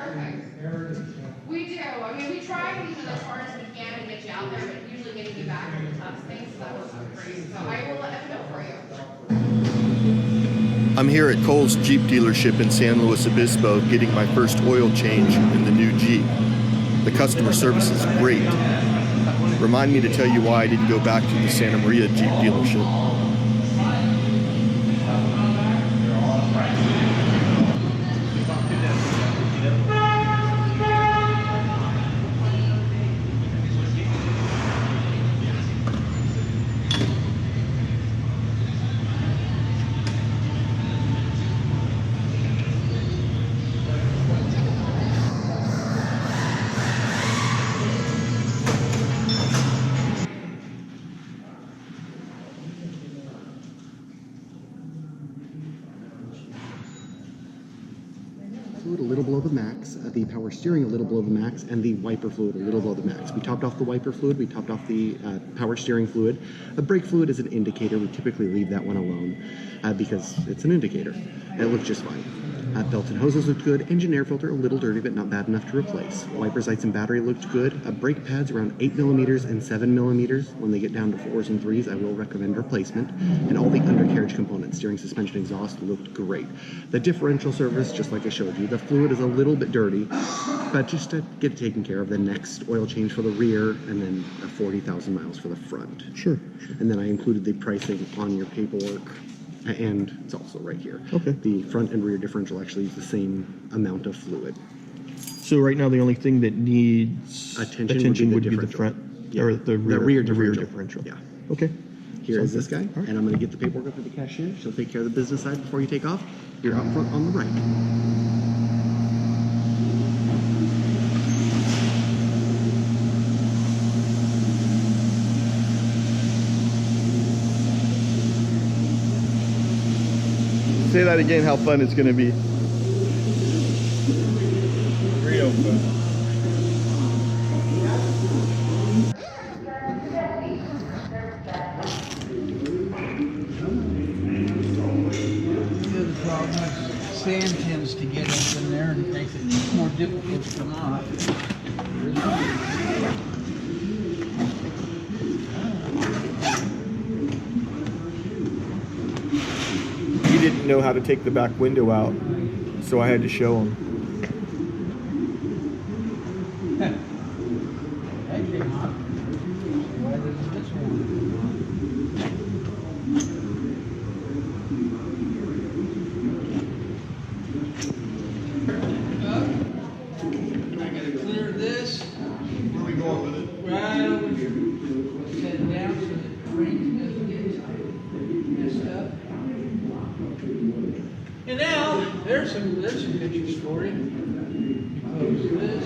Perfect. We do. I mean, we try to do as hard as we can to get you out there, but usually getting you back is the tough thing, so that works out great. So I will let them know for you. I'm here at Cole's Jeep dealership in San Luis Obispo getting my first oil change in the new Jeep. The customer service is great. Remind me to tell you why I didn't go back to the Santa Maria Jeep dealership. Fluid a little below the max, the power steering a little below the max, and the wiper fluid a little below the max. We topped off the wiper fluid, we topped off the power steering fluid. The brake fluid is an indicator. We typically leave that one alone because it's an indicator. It looked just fine. Belt and hoses looked good. Engine air filter a little dirty, but not bad enough to replace. Wipers, lights, and battery looked good. Brake pads around 8mm and 7mm. When they get down to 4s and 3s, I will recommend replacement. And all the undercarriage components, steering, suspension, exhaust, looked great. The differential service, just like I showed you, the fluid is a little bit dirty, but just to get it taken care of, the next oil change for the rear, and then 40,000 miles for the front. Sure. And then I included the pricing on your paperwork. And it's also right here. Okay. The front and rear differential actually use the same amount of fluid. So right now the only thing that needs attention would be the front, yeah. or the rear differential. Yeah. Okay. Here is this guy, and I'm going to get the paperwork up to the cashier. She'll take care of the business side before you take off. You're out front on the right. Say that again, how fun it's going to be. Real fun. The problem is sand tends to get up in there and makes it more difficult to come off. He didn't know how to take the back window out, so I had to show him. That came off. Why doesn't this one? I gotta clear this. Where are we going with it? Right over here. Set it down so that the rain doesn't get messed up. And now, there's some pictures for you. Close this.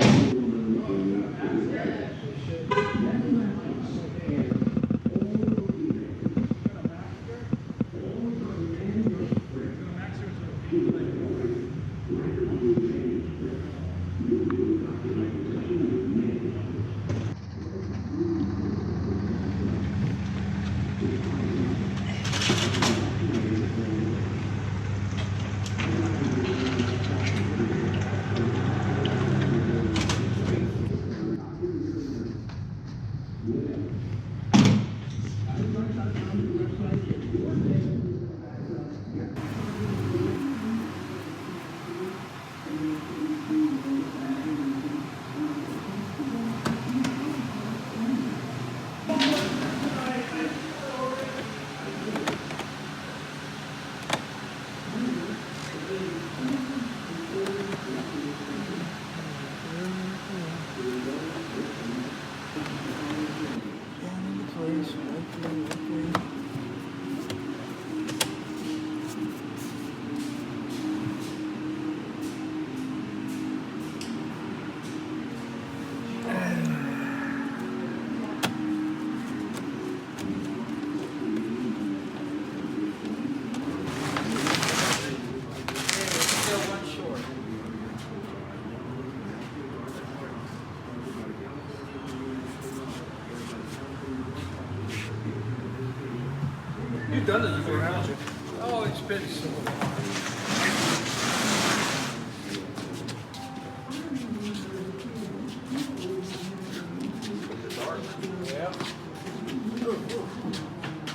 You've done it before, haven't you? Oh, it's been so long.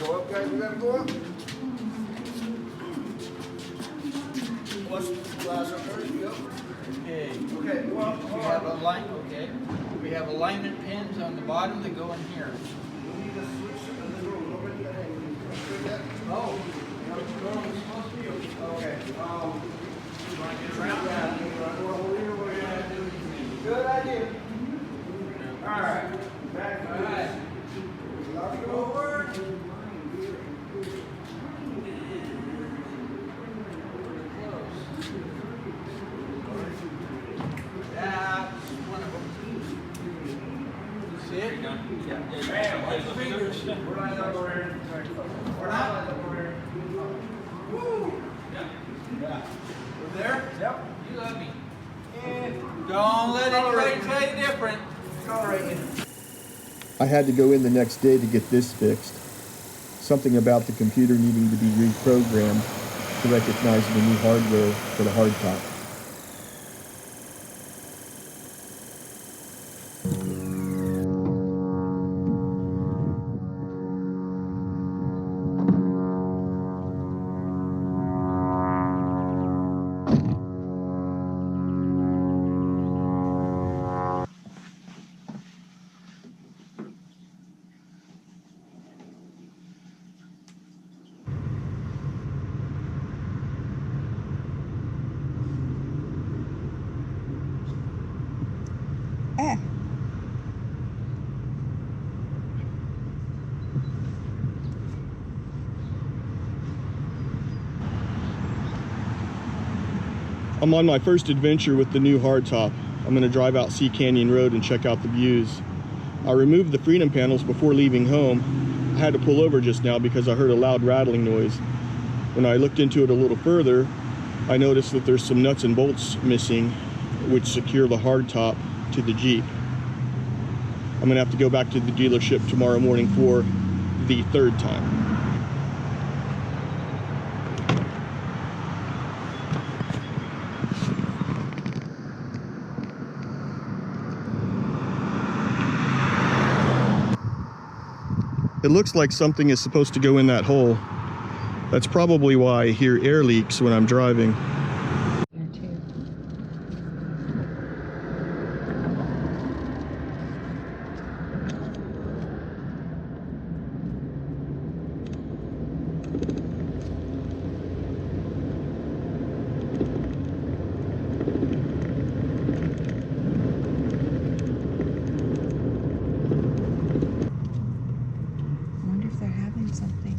Go up, guys, we gotta go up. Watch the glass up there, you go. Okay. Okay, well, We have a line, okay. We have alignment pins on the bottom that go in here. Oh. Okay. Good idea. All right. Back. All right. Lock it over. That's one of them. See it? Yeah. Watch the fingers. We're not over here. We're not? over here. Woo! Yeah. We're there? Yep. You love me. And Don't let anybody tell you different. accelerating. I had to go in the next day to get this fixed. Something about the computer needing to be reprogrammed to recognize the new hardware for the hardtop. I'm on my first adventure with the new hardtop. I'm going to drive out Sea Canyon Road and check out the views. I removed the freedom panels before leaving home. I had to pull over just now because I heard a loud rattling noise. When I looked into it a little further, I noticed that there's some nuts and bolts missing which secure the hardtop to the Jeep. I'm going to have to go back to the dealership tomorrow morning for the third time. It looks like something is supposed to go in that hole. That's probably why I hear air leaks when I'm driving. Here too. I wonder if they're having something.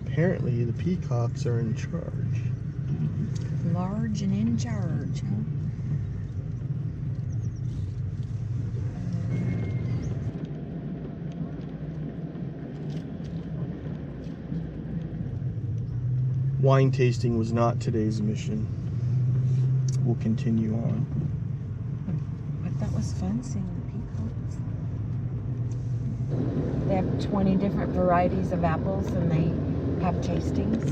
Apparently the peacocks are in charge. Large and in charge, huh? Wine tasting was not today's mission. We'll continue on. I thought it was fun seeing the peacocks. They have 20 different varieties of apples and they have tastings.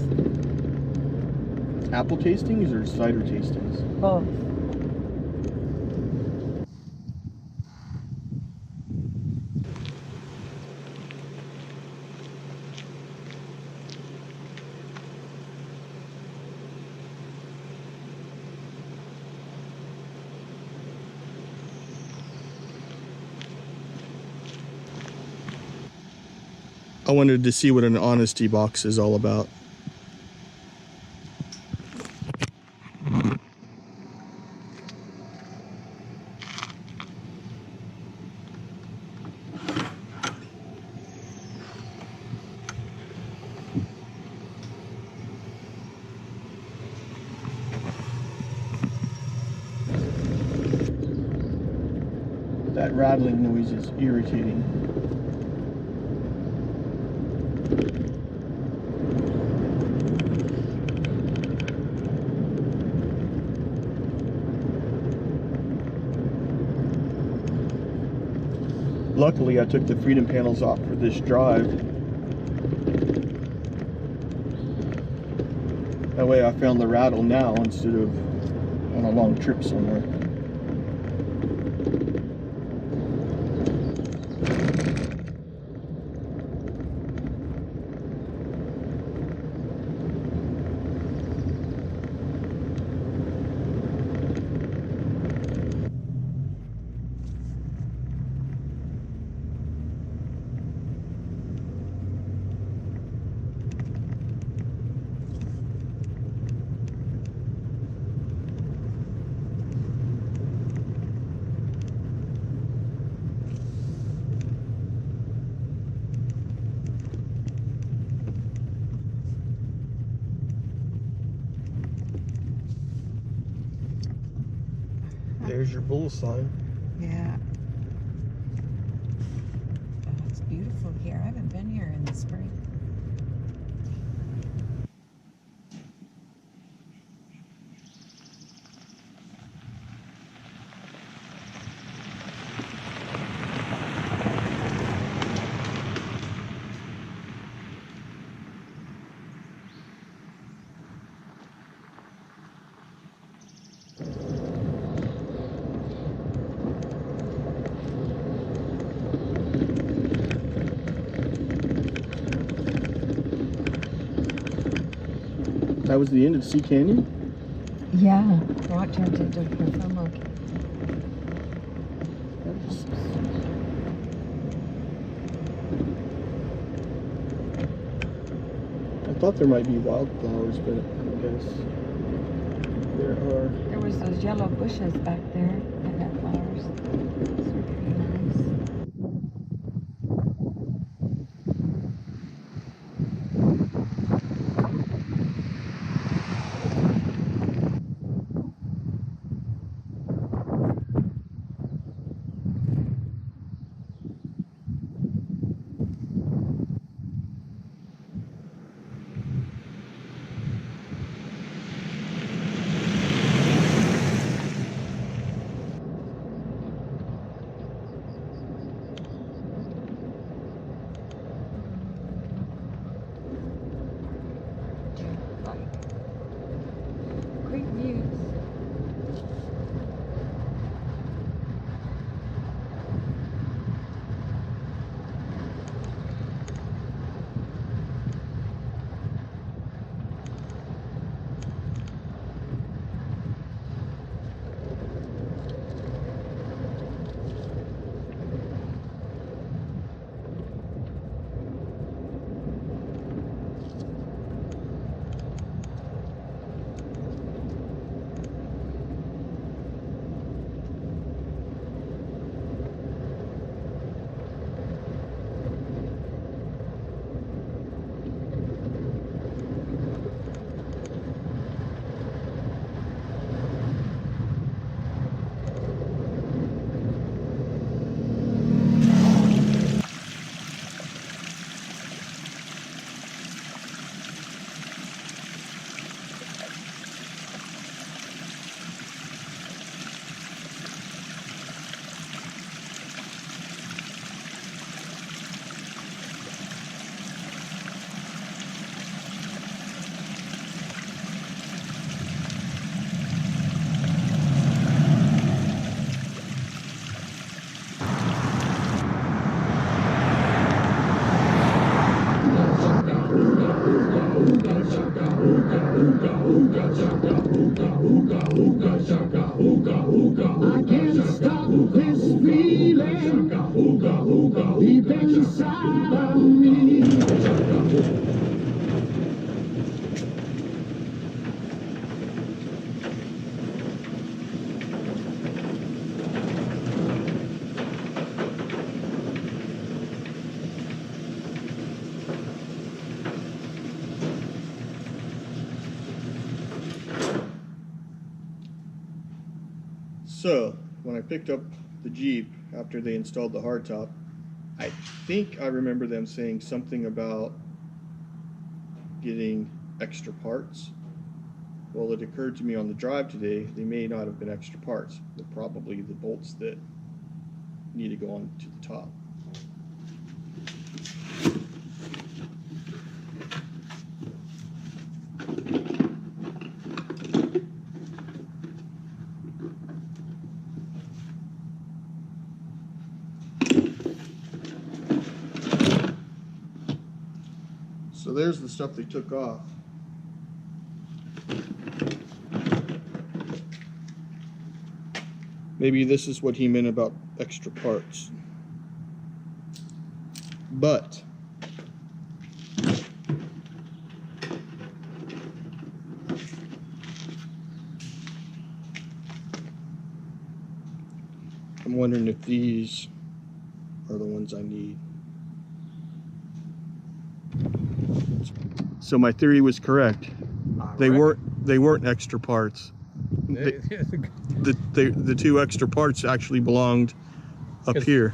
Apple tastings or cider tastings? Both. I wanted to see what an honesty box is all about. That rattling noise is irritating. Luckily, I took the freedom panels off for this drive. That That way I found the rattle now instead of on a long trip somewhere. There's your bull sign. Yeah. Oh, it's beautiful here. I haven't been here in the spring. That was the end of Sea Canyon? Yeah. Now it turns into Perfumo. I thought there might be wildflowers, but I guess there are. There was those yellow bushes back there that had flowers. Those were pretty nice. Great views. I can't stop this feeling deep inside of me. So, when I picked up the Jeep after they installed the hardtop, I think I remember them saying something about getting extra parts. Well, it occurred to me on the drive today, they may not have been extra parts. They're probably the bolts that need to go on to the top. there's the stuff they took off. Maybe this is what he meant about extra parts. But I'm wondering if these are the ones I need. So my theory was correct. They weren't extra parts. The two extra parts actually belonged up here.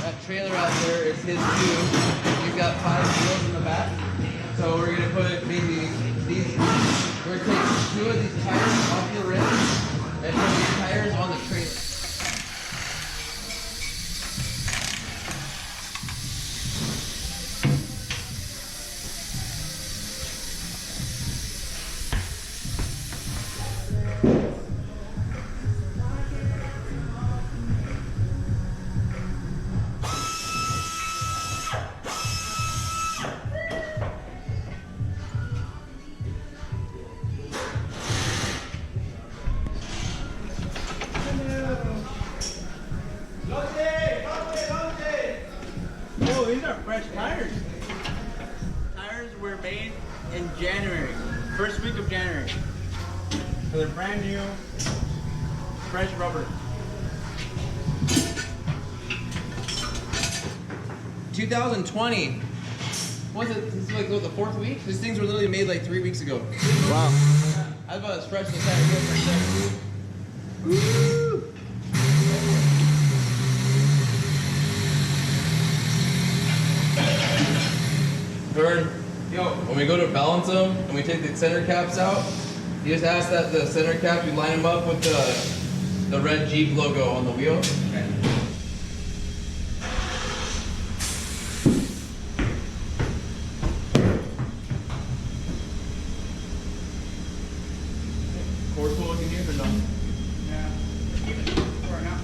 That trailer out there is his too. He's got 5 wheels in the back. So we're gonna put maybe these. We're gonna take 2 of these tires off the rim and put these tires on the trailer. Oh, these are fresh tires. Tires were made in January, first week of January. So they're brand new, fresh rubber. 2020. Was it? This is like what, the 4th week? These things were literally made like 3 weeks ago. Wow. I was about as fresh as the tire wheel for sure. Woo! Vern, when we go to balance them and we take the center caps out, you just ask that the center caps, we line them up with the red Jeep logo on the wheel. Okay. Course will look in here or no? Yeah. Keep it for now.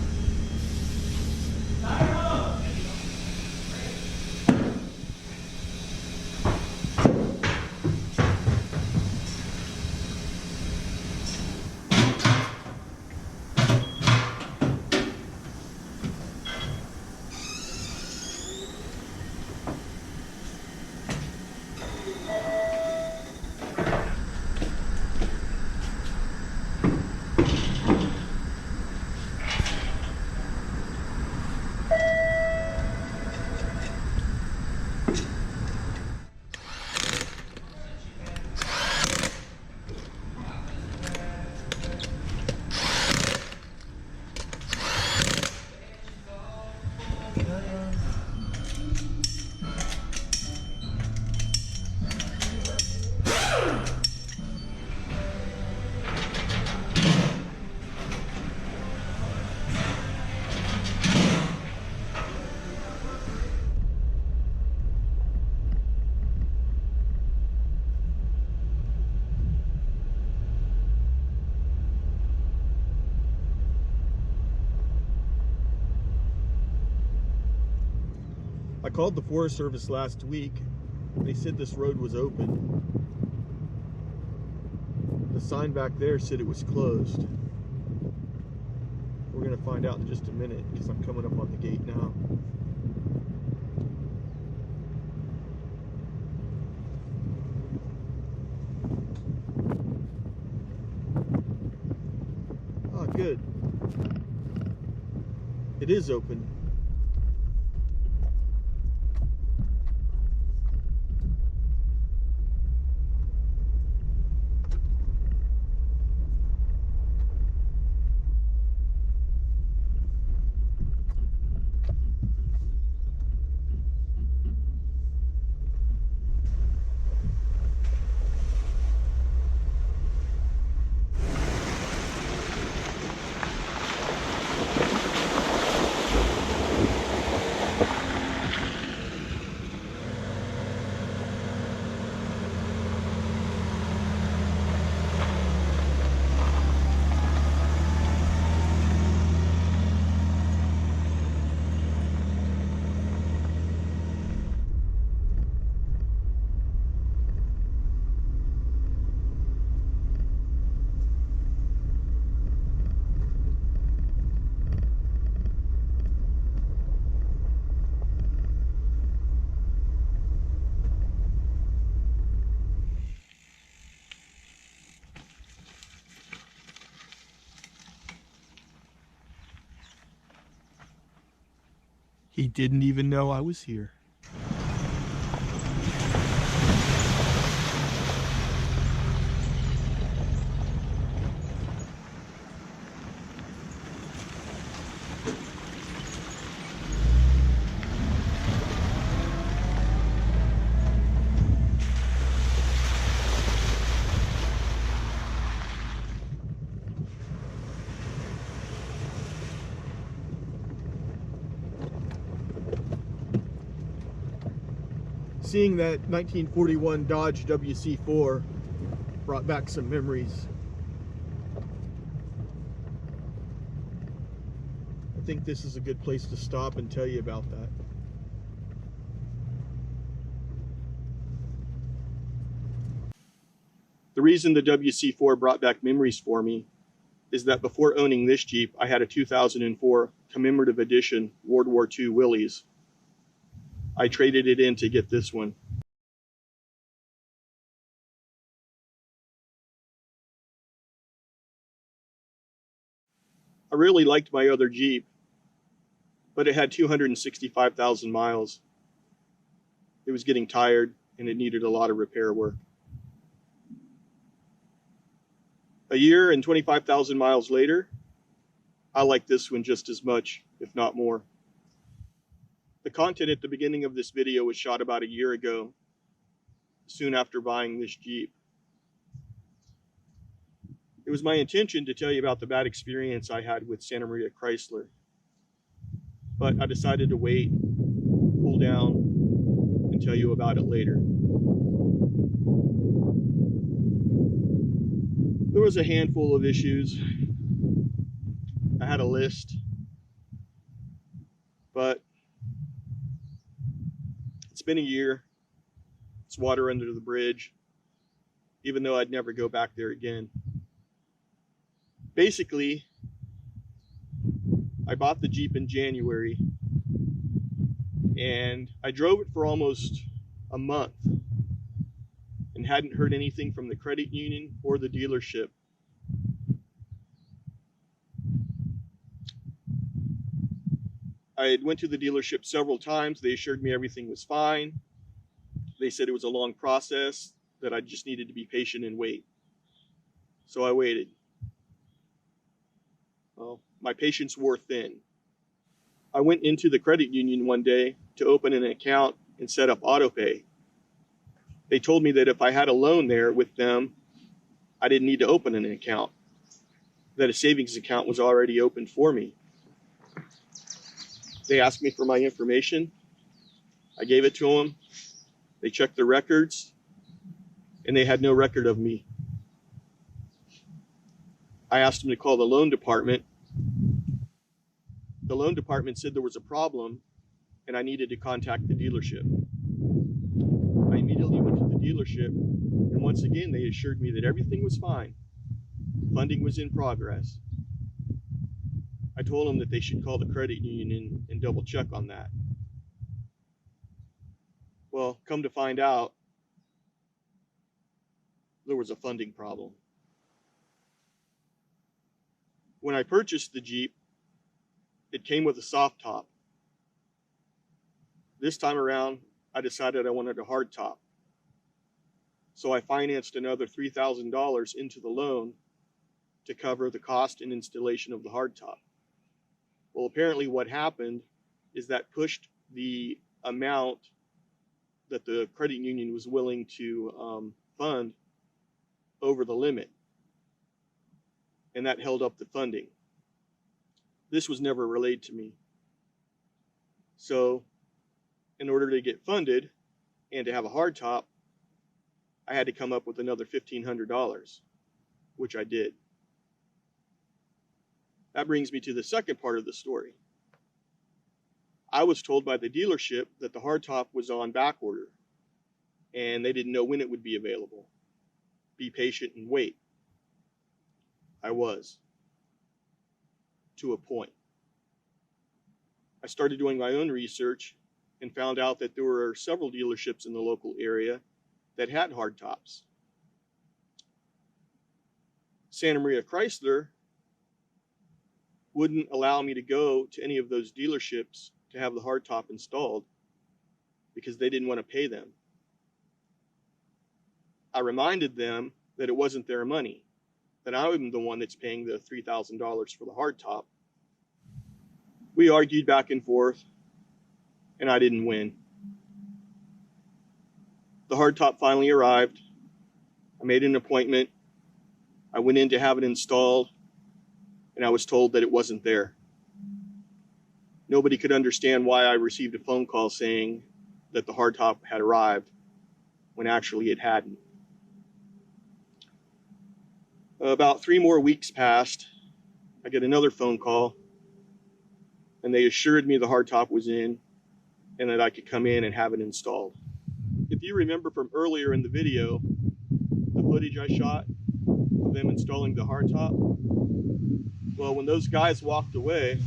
I called the Forest Service last week. They said this road was open. The sign back there said it was closed. We're gonna find out in just a minute because I'm coming up on the gate now. Oh, good. It is open. He didn't even know I was here. Seeing that 1941 Dodge WC4 brought back some memories. I think this is a good place to stop and tell you about that. The reason the WC4 brought back memories for me is that before owning this Jeep, I had a 2004 commemorative edition World War II Willys. I traded it in to get this one. I really liked my other Jeep, but it had 265,000 miles. It was getting tired and it needed a lot of repair work. A year and 25,000 miles later, I like this one just as much, if not more. The content at the beginning of this video was shot about a year ago, soon after buying this Jeep. It was my intention to tell you about the bad experience I had with Santa Maria Chrysler, but I decided to wait, cool down, and tell you about it later. There was a handful of issues. I had a list, but it's been a year. It's water under the bridge, even though I'd never go back there again. Basically, I bought the Jeep in January and I drove it for almost a month and hadn't heard anything from the credit union or the dealership. I had went to the dealership several times. They assured me everything was fine. They said it was a long process, that I just needed to be patient and wait. So I waited. Well, my patience wore thin. I went into the credit union one day to open an account and set up autopay. They told me that if I had a loan there with them, I didn't need to open an account, that a savings account was already open for me. They asked me for my information. I gave it to them. They checked the records, and they had no record of me. I asked them to call the loan department. The loan department said there was a problem, and I needed to contact the dealership. I immediately went to the dealership, and once again, they assured me that everything was fine. Funding was in progress. I told them that they should call the credit union and double check on that. Well, come to find out, there was a funding problem. When I purchased the Jeep, it came with a soft top. This time around, I decided I wanted a hard top. So I financed another $3,000 into the loan to cover the cost and installation of the hard top. Well, apparently what happened is that pushed the amount that the credit union was willing to fund over the limit, and that held up the funding. This was never relayed to me. So in order to get funded and to have a hard top, I had to come up with another $1,500, which I did. That brings me to the second part of the story. I was told by the dealership that the hardtop was on back order and they didn't know when it would be available. Be patient and wait. I was, to a point. I started doing my own research and found out that there were several dealerships in the local area that had hardtops. Santa Maria Chrysler wouldn't allow me to go to any of those dealerships to have the hardtop installed because they didn't want to pay them. I reminded them that it wasn't their money, that I'm the one that's paying the $3,000 for the hardtop. We argued back and forth, and I didn't win. The hardtop finally arrived. I made an appointment. I went in to have it installed, and I was told that it wasn't there. Nobody could understand why I received a phone call saying that the hardtop had arrived when actually it hadn't. About 3 more weeks passed. I get another phone call, and they assured me the hardtop was in and that I could come in and have it installed. If you remember from earlier in the video, the footage I shot of them installing the hardtop, well, when those guys walked away,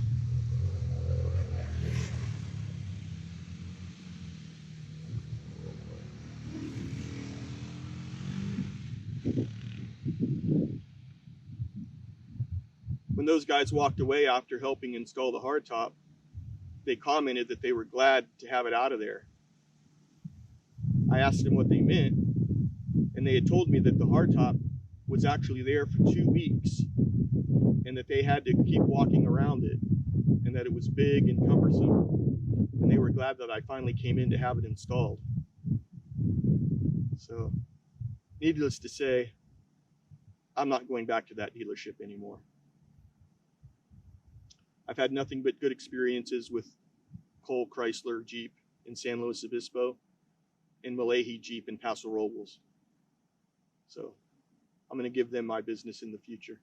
after helping install the hardtop, they commented that they were glad to have it out of there. I asked them what they meant, and they had told me that the hardtop was actually there for 2 weeks and that they had to keep walking around it and that it was big and cumbersome, and they were glad that I finally came in to have it installed. So, needless to say, I'm not going back to that dealership anymore. I've had nothing but good experiences with Cole Chrysler Jeep in San Luis Obispo and Mulahey Jeep in Paso Robles. So I'm going to give them my business in the future.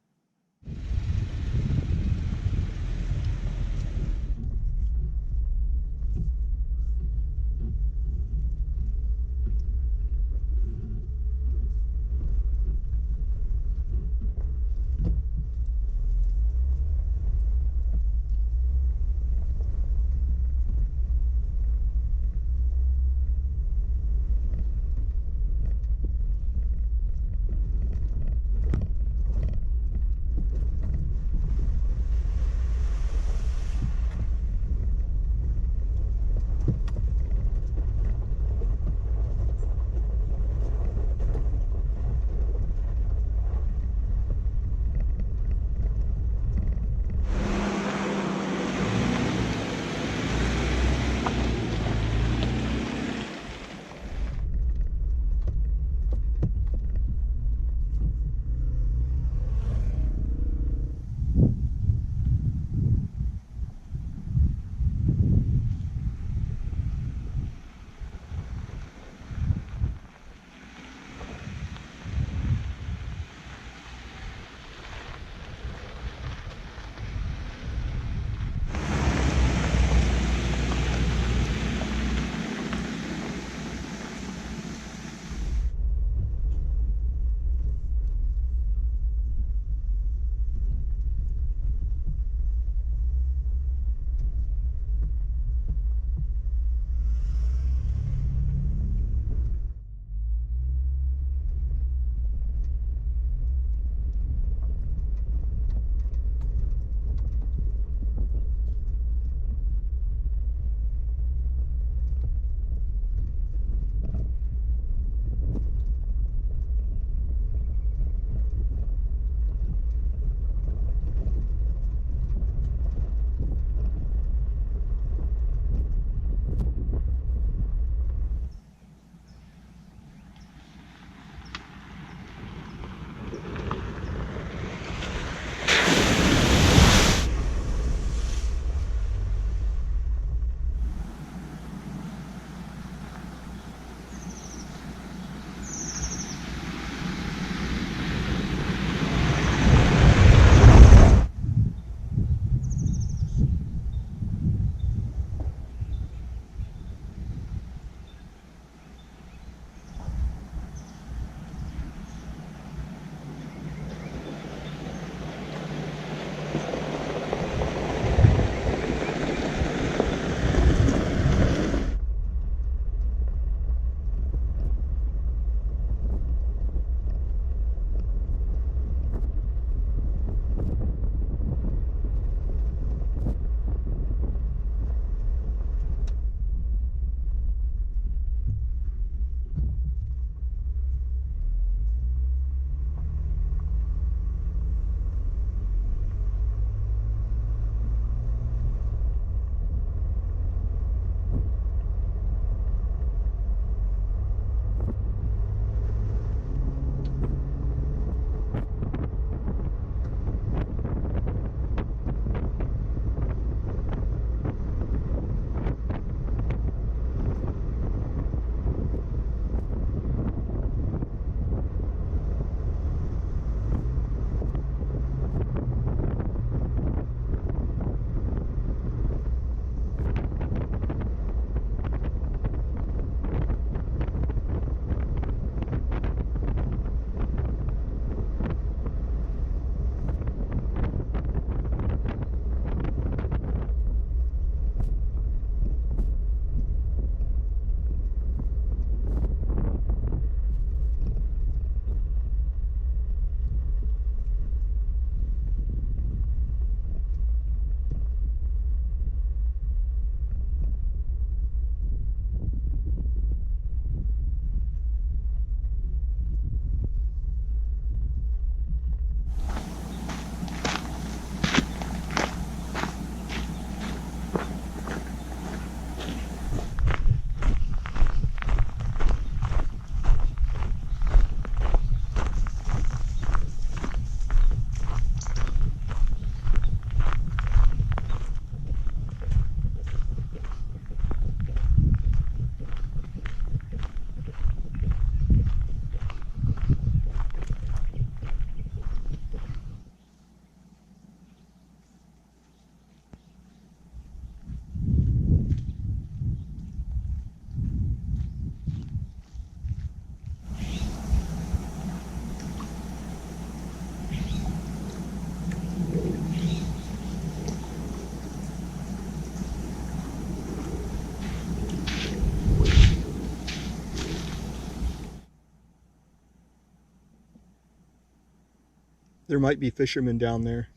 there might be fishermen down there.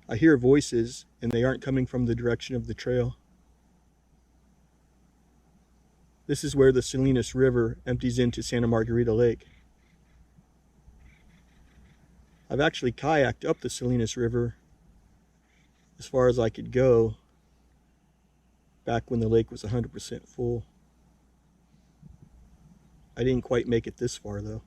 I hear voices, and they aren't coming from the direction of the trail. This is where the Salinas River empties into Santa Margarita Lake. I've actually kayaked up the Salinas River as far as I could go back when the lake was 100% full. I didn't quite make it this far though.